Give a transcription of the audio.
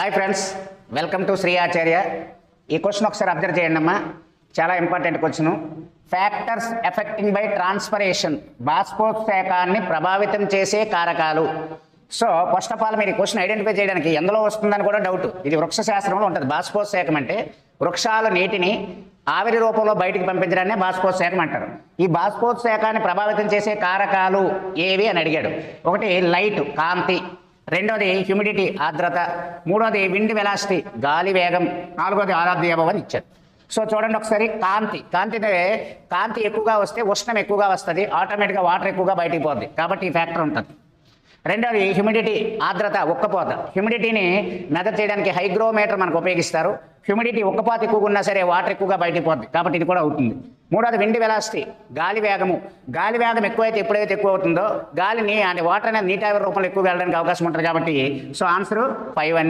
Hi friends, welcome to Shri Acharya. ఈ question ఒకసారి observe చేయండి అమ్మా, చాలా important question. Factors affecting by transpiration, బాష్పోత్సేకాన్ని ప్రభావితం చేసే కారకాలు. సో ఫస్ట్ ఆఫ్ ఆల్ మీరు ఈ క్వశ్చన్ ఐడెంటిఫై చేయడానికి ఎందులో వస్తుందని కూడా డౌట్. ఇది వృక్ష శాస్త్రంలో ఉంటుంది. బాష్పోత్సేకం అంటే వృక్షాల నీటిని ఆవిరి రూపంలో బయటికి పంపించడాన్ని బాష్పోత్సేకం అంటారు. ఈ బాష్పోత్సేకాన్ని ప్రభావితం చేసే కారకాలు ఏవి అని అడిగాడు. ఒకటి లైట్, కాంతి. రెండోది హ్యూమిడిటీ, ఆర్ద్రత. మూడోది విండ్ వెలాసిటీ, గాలి వేగం. నాలుగోది ఆరాధ్య వ్యవహారం అని ఇచ్చారు. సో చూడండి ఒకసారి, కాంతి ఎక్కువగా వస్తే ఉష్ణం ఎక్కువగా వస్తుంది, ఆటోమేటిక్గా వాటర్ ఎక్కువగా బయటికి పోద్ది, కాబట్టి ఈ ఫ్యాక్టర్ ఉంటుంది. రెండోది హ్యూమిడిటీ, ఆర్ద్రత, ఉక్కపోత. హ్యూమిడిటీని మెజర్ చేయడానికి హైగ్రోమీటర్ మనకు ఉపయోగిస్తారు. హ్యూమిడిటీ ఉక్కపోత ఎక్కువగా ఉన్నా సరే వాటర్ ఎక్కువగా బయటికి పోద్ది, కాబట్టి ఇది కూడా అవుతుంది. మూడోది విండ్ వెలాసిటీ, గాలి వేగము. గాలి వేగం ఎక్కువైతే ఎప్పుడైతే ఎక్కువ అవుతుందో గాలిని అంటే వాటర్ అనేది నీటి ఆవిరి రూపంలో ఎక్కువ వెళ్ళడానికి అవకాశం ఉంటుంది. కాబట్టి సో ఆన్సర్ 5 అన్ని.